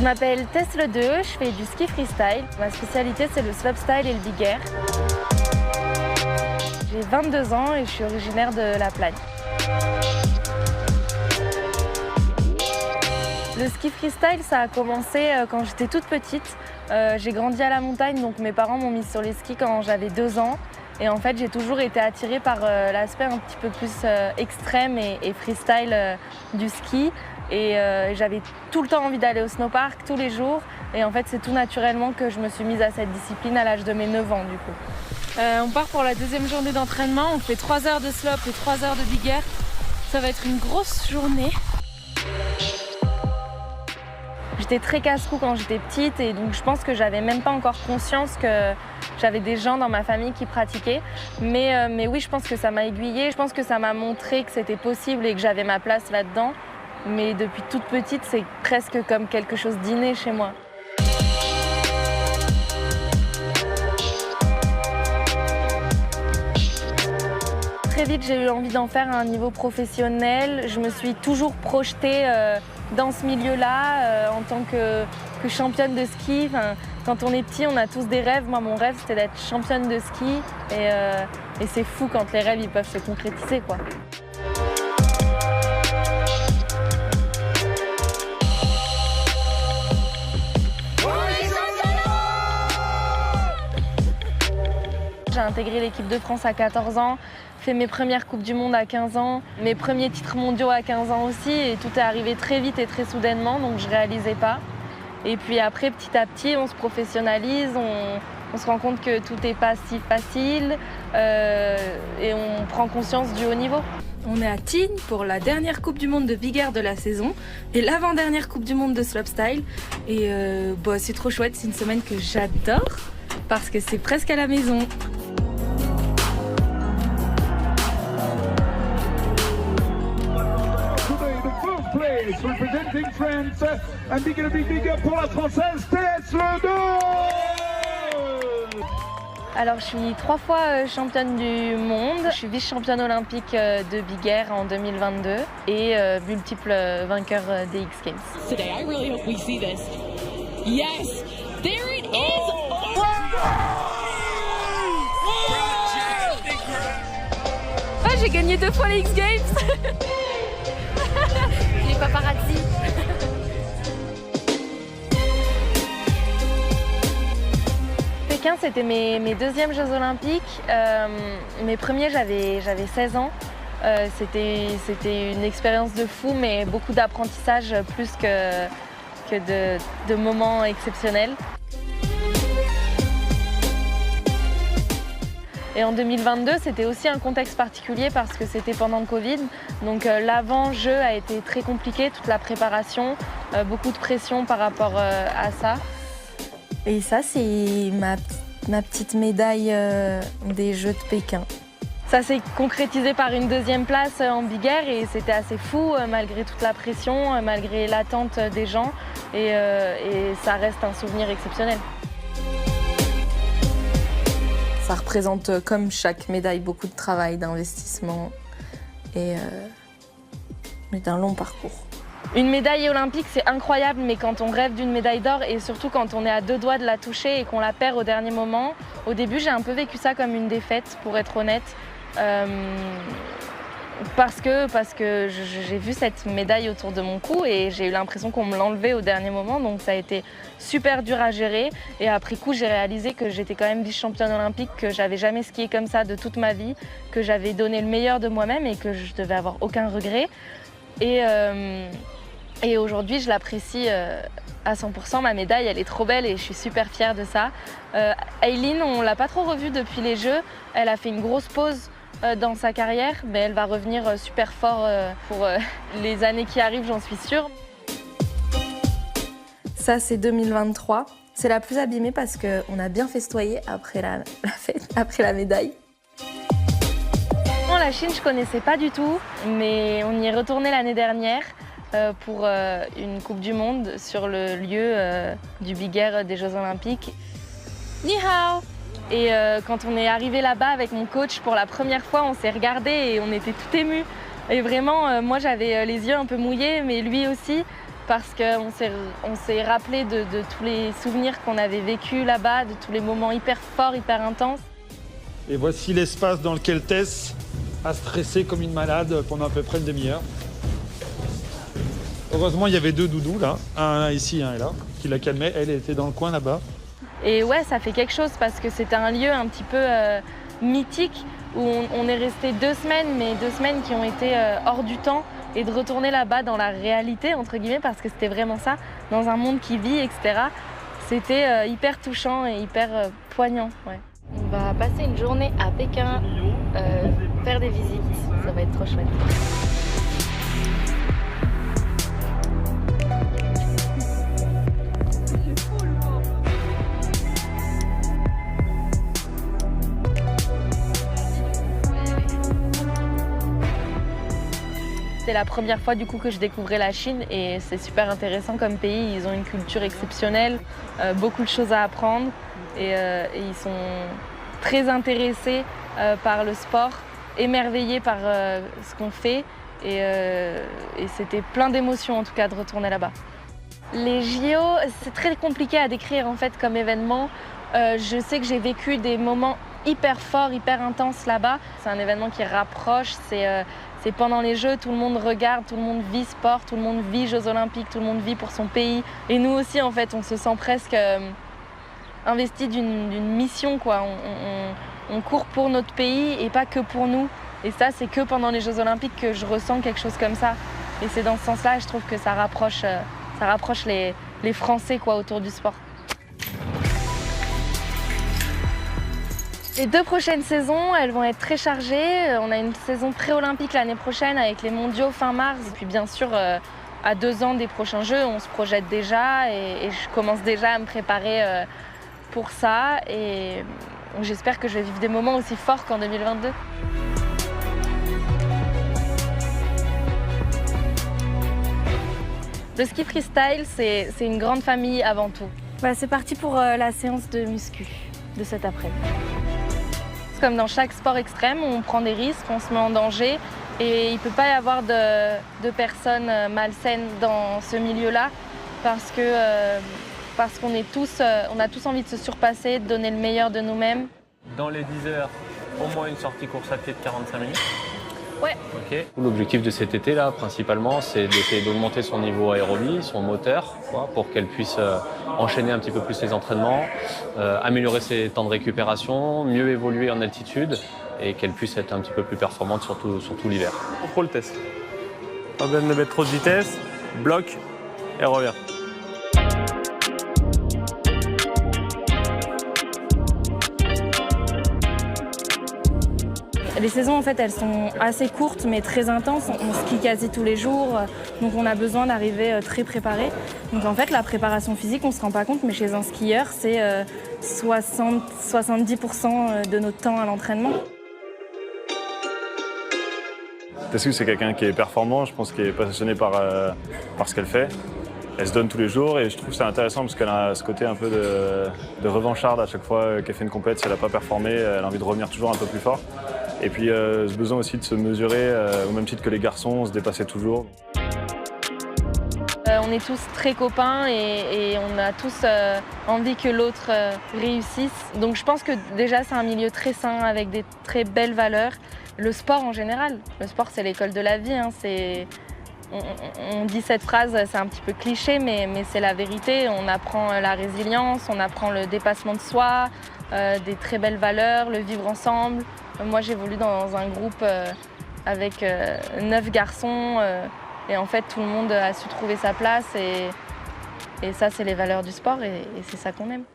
Je m'appelle Tess Ledeux, je fais du ski freestyle. Ma spécialité, c'est le slopestyle et le big air. J'ai 22 ans et je suis originaire de La Plagne. Le ski freestyle, ça a commencé quand j'étais toute petite. J'ai grandi à la montagne, donc mes parents m'ont mise sur les skis quand j'avais 2 ans. Et en fait, j'ai toujours été attirée par l'aspect un petit peu plus extrême et freestyle du ski. Et j'avais tout le temps envie d'aller au snowpark, tous les jours. Et en fait, c'est tout naturellement que je me suis mise à cette discipline à l'âge de mes 9 ans, du coup. On part pour la deuxième journée d'entraînement. On fait 3 heures de slope et 3 heures de big air. Ça va être une grosse journée. J'étais très casse-cou quand j'étais petite et donc je pense que j'avais même pas encore conscience que j'avais des gens dans ma famille qui pratiquaient. Mais oui, je pense que ça m'a aiguillée. Je pense que ça m'a montré que c'était possible et que j'avais ma place là-dedans. Mais depuis toute petite, c'est presque comme quelque chose d'inné chez moi. Très vite, j'ai eu envie d'en faire à un niveau professionnel. Je me suis toujours projetée dans ce milieu-là en tant que championne de ski. Enfin, quand on est petit, on a tous des rêves. Moi, mon rêve, c'était d'être championne de ski. Et c'est fou quand les rêves ils peuvent se concrétiser, quoi. J'ai intégré l'équipe de France à 14 ans, fait mes premières Coupes du Monde à 15 ans, mes premiers titres mondiaux à 15 ans aussi, et tout est arrivé très vite et très soudainement, donc je ne réalisais pas. Et puis après, petit à petit, on se professionnalise, on se rend compte que tout n'est pas si facile et on prend conscience du haut niveau. On est à Tignes pour la dernière Coupe du Monde de Big Air de la saison et l'avant-dernière Coupe du Monde de Slopestyle. Et c'est trop chouette, c'est une semaine que j'adore parce que c'est presque à la maison. Representing France and big up pour la Française Tess Ledeux. Alors je suis 3 fois championne du monde, je suis vice-championne olympique de Big Air en 2022 et multiple vainqueur des X Games. Today, I really hope we see this. Yes, there it is. Ah, j'ai gagné 2 fois les X Games. Les paparazzi. Pékin, c'était mes deuxièmes Jeux Olympiques. Mes premiers, j'avais 16 ans. C'était une expérience de fou, mais beaucoup d'apprentissage plus que de moments exceptionnels. Et en 2022, c'était aussi un contexte particulier parce que c'était pendant le Covid. Donc l'avant-jeu a été très compliqué, toute la préparation, beaucoup de pression par rapport à ça. Et ça, c'est ma petite médaille des Jeux de Pékin. Ça s'est concrétisé par une 2e place en Big Air et c'était assez fou malgré toute la pression, malgré l'attente des gens. Et ça reste un souvenir exceptionnel. Ça représente, comme chaque médaille, beaucoup de travail, d'investissement et d'un long parcours. Une médaille olympique, c'est incroyable, mais quand on rêve d'une médaille d'or et surtout quand on est à 2 doigts de la toucher et qu'on la perd au dernier moment, au début, j'ai un peu vécu ça comme une défaite, pour être honnête. Parce que j'ai vu cette médaille autour de mon cou et j'ai eu l'impression qu'on me l'enlevait au dernier moment, donc ça a été super dur à gérer. Et après coup, j'ai réalisé que j'étais quand même vice-championne olympique, que j'avais jamais skié comme ça de toute ma vie, que j'avais donné le meilleur de moi-même et que je devais avoir aucun regret. Et aujourd'hui, je l'apprécie à 100%. Ma médaille, elle est trop belle et je suis super fière de ça. Aileen, on l'a pas trop revue depuis les Jeux. Elle a fait une grosse pause dans sa carrière, mais elle va revenir super fort pour les années qui arrivent, j'en suis sûre. Ça, c'est 2023. C'est la plus abîmée parce qu'on a bien festoyé après la fête, après la médaille. La Chine, je connaissais pas du tout, mais on y est retourné l'année dernière pour une Coupe du Monde sur le lieu du Big Air des Jeux Olympiques. Ni hao! Et quand on est arrivé là-bas avec mon coach pour la première fois, on s'est regardé et on était tout émus. Et vraiment, moi j'avais les yeux un peu mouillés, mais lui aussi. parce qu'on s'est rappelé de tous les souvenirs qu'on avait vécus là-bas, de tous les moments hyper forts, hyper intenses. Et voici l'espace dans lequel Tess a stressé comme une malade pendant à peu près une demi-heure. Heureusement, il y avait 2 doudous là, un ici, un là, qui la calmaient. Elle était dans le coin là-bas. Et ouais, ça fait quelque chose parce que c'était un lieu un petit peu mythique où on est resté 2 semaines, mais 2 semaines qui ont été hors du temps. Et de retourner là-bas dans la réalité, entre guillemets, parce que c'était vraiment ça, dans un monde qui vit, etc. C'était hyper touchant et hyper poignant. Ouais. On va passer une journée à Pékin, faire des visites, ça va être trop chouette. C'était la première fois du coup que je découvrais la Chine et c'est super intéressant comme pays. Ils ont une culture exceptionnelle, beaucoup de choses à apprendre et ils sont très intéressés par le sport, émerveillés par ce qu'on fait et c'était plein d'émotions en tout cas de retourner là-bas. Les JO, c'est très compliqué à décrire en fait comme événement. Je sais que j'ai vécu des moments hyper forts, hyper intenses là-bas. C'est un événement qui rapproche, c'est pendant les Jeux, tout le monde regarde, tout le monde vit sport, tout le monde vit Jeux Olympiques, tout le monde vit pour son pays. Et nous aussi, en fait, on se sent presque investi d'une mission, quoi. On court pour notre pays et pas que pour nous. Et ça, c'est que pendant les Jeux Olympiques que je ressens quelque chose comme ça. Et c'est dans ce sens-là, je trouve que ça rapproche les Français, quoi, autour du sport. Les 2 prochaines saisons, elles vont être très chargées. On a une saison pré-olympique l'année prochaine avec les mondiaux fin mars. Et puis bien sûr, à 2 ans des prochains Jeux, on se projette déjà et je commence déjà à me préparer pour ça. Et j'espère que je vais vivre des moments aussi forts qu'en 2022. Le ski freestyle, c'est une grande famille avant tout. C'est parti pour la séance de muscu de cet après-midi. Comme dans chaque sport extrême, on prend des risques, on se met en danger et il ne peut pas y avoir de personnes malsaines dans ce milieu-là parce qu'on on a tous envie de se surpasser, de donner le meilleur de nous-mêmes. Dans les 10 heures, au moins une sortie course à pied de 45 minutes. Ouais. Okay. L'objectif de cet été là, principalement, c'est d'essayer d'augmenter son niveau aérobie, son moteur, pour qu'elle puisse enchaîner un petit peu plus les entraînements, améliorer ses temps de récupération, mieux évoluer en altitude et qu'elle puisse être un petit peu plus performante, surtout l'hiver. Contrôle test. Pas besoin de mettre trop de vitesse, bloc et revient. Les saisons, en fait, elles sont assez courtes, mais très intenses. On skie quasi tous les jours, donc on a besoin d'arriver très préparé. Donc en fait, la préparation physique, on ne se rend pas compte, mais chez un skieur, c'est 70% de notre temps à l'entraînement. Tessu, c'est quelqu'un qui est performant, je pense qu'il est passionné par ce qu'elle fait. Elle se donne tous les jours et je trouve que c'est intéressant parce qu'elle a ce côté un peu de revancharde à chaque fois qu'elle fait une compète. Si elle n'a pas performé, elle a envie de revenir toujours un peu plus fort. Et puis ce besoin aussi de se mesurer, au même titre que les garçons, se dépasser toujours. On est tous très copains et on a tous envie que l'autre réussisse. Donc je pense que déjà c'est un milieu très sain avec des très belles valeurs. Le sport en général, le sport c'est l'école de la vie. Hein. On dit cette phrase, c'est un petit peu cliché, mais c'est la vérité. On apprend la résilience, on apprend le dépassement de soi, des très belles valeurs, le vivre ensemble. Moi, j'évolue dans un groupe avec 9 garçons et en fait, tout le monde a su trouver sa place et ça, c'est les valeurs du sport et c'est ça qu'on aime.